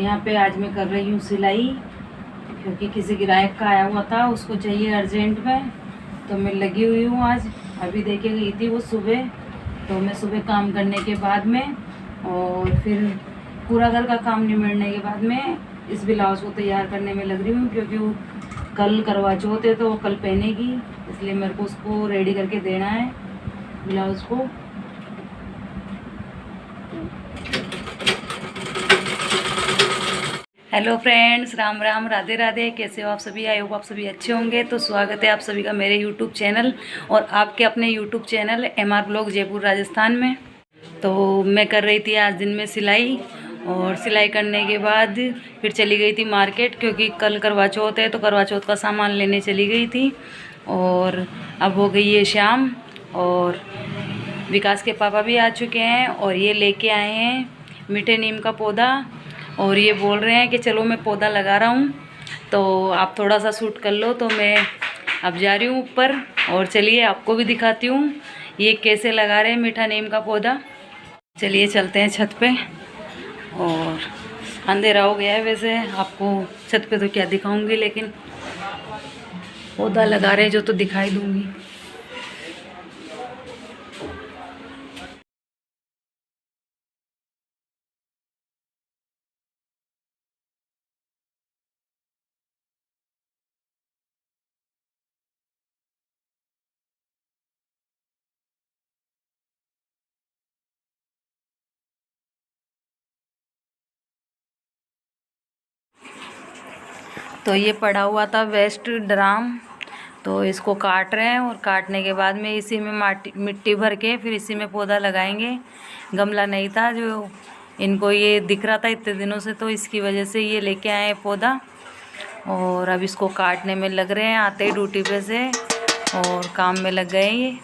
यहाँ पे आज मैं कर रही हूँ सिलाई, क्योंकि किसी ग्राहक का आया हुआ था, उसको चाहिए अर्जेंट में, तो मैं लगी हुई हूँ आज। अभी देखे गई थी वो सुबह, तो मैं सुबह काम करने के बाद में और फिर पूरा घर का काम निपटने के बाद में इस ब्लाउज़ को तैयार करने में लग रही हूँ, क्योंकि वो कल करवा चौथ है तो वो कल पहनेगी, इसलिए मेरे को उसको रेडी करके देना है ब्लाउज़ को। Hello friends, Ram Ram, Radhe Radhe. कैसे हो आप सभी? आई होप आप सभी अच्छे होंगे। तो स्वागत है आप सभी का मेरे यूट्यूब चैनल और आपके अपने YouTube channel MR blog Jaipur Rajasthan में। तो मैं कर रही थी आज दिन में सिलाई, और सिलाई करने के बाद फिर चली गई थी मार्केट, क्योंकि कल करवा चौथ है तो करवा चौथ का सामान लेने चली गई थी। और अब हो गई है शाम, और विकास के पापा भी आ चुके हैं और ये लेके आए हैं मीठे नीम का पौधा, और ये बोल रहे हैं कि चलो मैं पौधा लगा रहा हूँ तो आप थोड़ा सा शूट कर लो। तो मैं अब जा रही हूँ ऊपर, और चलिए आपको भी दिखाती हूँ ये कैसे लगा रहे हैं मीठा नीम का पौधा। चलिए चलते हैं छत पे, और अंधेरा हो गया है। वैसे आपको छत पे तो क्या दिखाऊंगी, लेकिन पौधा लगा रहे हैं जो तो दिखाई दूंगी। तो ये पड़ा हुआ था वेस्ट ड्राम, तो इसको काट रहे हैं, और काटने के बाद में इसी में मिट्टी भर के फिर इसी में पौधा लगाएंगे। गमला नहीं था जो इनको ये दिख रहा था इतने दिनों से, तो इसकी वजह से ये लेके आए हैं पौधा। और अब इसको काटने में लग रहे हैं, आते ही ड्यूटी पे से और काम में लग गए ये।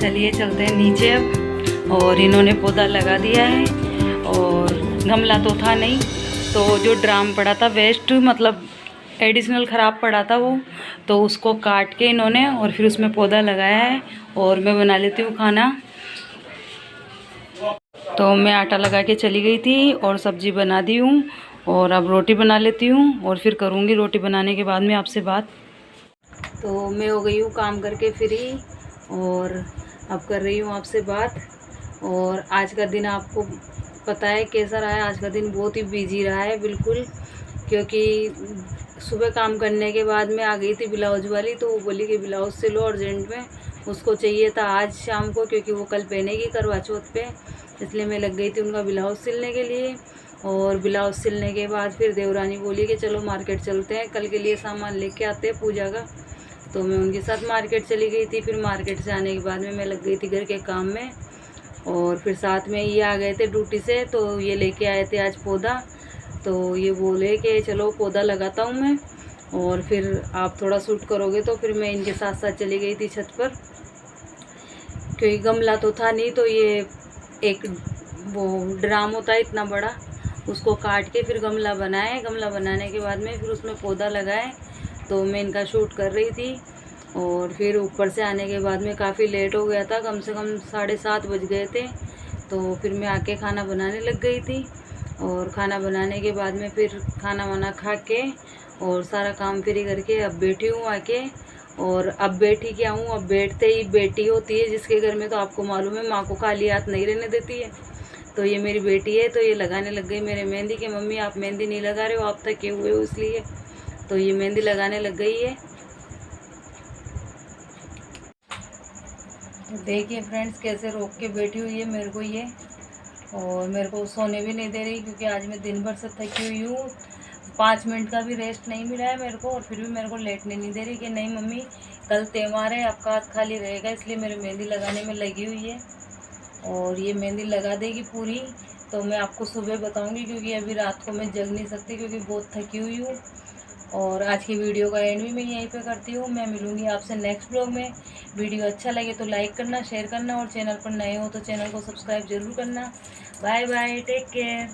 चलिए चलते हैं नीचे अब, और इन्होंने पौधा लगा दिया है। और गमला तो था नहीं, तो जो ड्राम पड़ा था वेस्ट, मतलब एडिशनल ख़राब पड़ा था वो, तो उसको काट के इन्होंने और फिर उसमें पौधा लगाया है। और मैं बना लेती हूँ खाना। तो मैं आटा लगा के चली गई थी और सब्ज़ी बना दी हूँ, और अब रोटी बना लेती हूँ, और फिर करूँगी रोटी बनाने के बाद में आपसे बात। तो मैं हो गई हूँ काम करके फ्री, और अब कर रही हूँ आपसे बात। और आज का दिन आपको पता है कैसा रहा है। आज का दिन बहुत ही बिजी रहा है बिल्कुल, क्योंकि सुबह काम करने के बाद में आ गई थी ब्लाउज वाली, तो वो बोली कि ब्लाउज सिलो अर्जेंट में, उसको चाहिए था आज शाम को, क्योंकि वो कल पहनेगी करवा चौथ पे। इसलिए मैं लग गई थी उनका ब्लाउज सिलने के लिए। और ब्लाउज सिलने के बाद फिर देवरानी बोली कि चलो मार्केट चलते हैं, कल के लिए सामान लेके आते हैं पूजा का। तो मैं उनके साथ मार्केट चली गई थी। फिर मार्केट से आने के बाद में मैं लग गई थी घर के काम में, और फिर साथ में ये आ गए थे ड्यूटी से, तो ये लेके आए थे आज पौधा। तो ये बोले कि चलो पौधा लगाता हूँ मैं, और फिर आप थोड़ा शूट करोगे। तो फिर मैं इनके साथ साथ चली गई थी छत पर, क्योंकि गमला तो था नहीं, तो ये एक वो ड्राम होता है इतना बड़ा, उसको काट के फिर गमला बनाए। गमला बनाने के बाद में फिर उसमें पौधा लगाए। तो मैं इनका शूट कर रही थी, और फिर ऊपर से आने के बाद में काफ़ी लेट हो गया था, कम से कम 7:30 बज गए थे। तो फिर मैं आके खाना बनाने लग गई थी, और खाना बनाने के बाद में फिर खाना वाना खा के और सारा काम फ्री करके अब बैठी हूँ आके। और अब बैठी क्या हूँ, अब बैठते ही बेटी होती है जिसके घर में, तो आपको मालूम है माँ को खाली हाथ नहीं रहने देती है। तो ये मेरी बेटी है, तो ये लगाने लग गई मेरे मेहंदी कि मम्मी आप मेहंदी नहीं लगा रहे हो, आप थके हुए हो इसलिए। तो ये मेहंदी लगाने लग गई है। तो देखिए फ्रेंड्स कैसे रोक के बैठी हुई है मेरे को ये, और मेरे को सोने भी नहीं दे रही क्योंकि आज मैं दिन भर से थकी हुई हूँ। 5 मिनट का भी रेस्ट नहीं मिला है मेरे को, और फिर भी मेरे को लेटने नहीं दे रही कि नहीं मम्मी कल त्योहार है, आपका हाथ खाली रहेगा, इसलिए मेरी मेहंदी लगाने में लगी हुई है। और ये मेहंदी लगा देगी पूरी तो मैं आपको सुबह बताऊंगी, क्योंकि अभी रात को मैं जग नहीं सकती क्योंकि बहुत थकी हुई हूँ। और आज की वीडियो का एंड भी मैं यहीं पे करती हूँ। मैं मिलूंगी आपसे नेक्स्ट ब्लॉग में। वीडियो अच्छा लगे तो लाइक करना, शेयर करना, और चैनल पर नए हो तो चैनल को सब्सक्राइब जरूर करना। Bye bye, take care.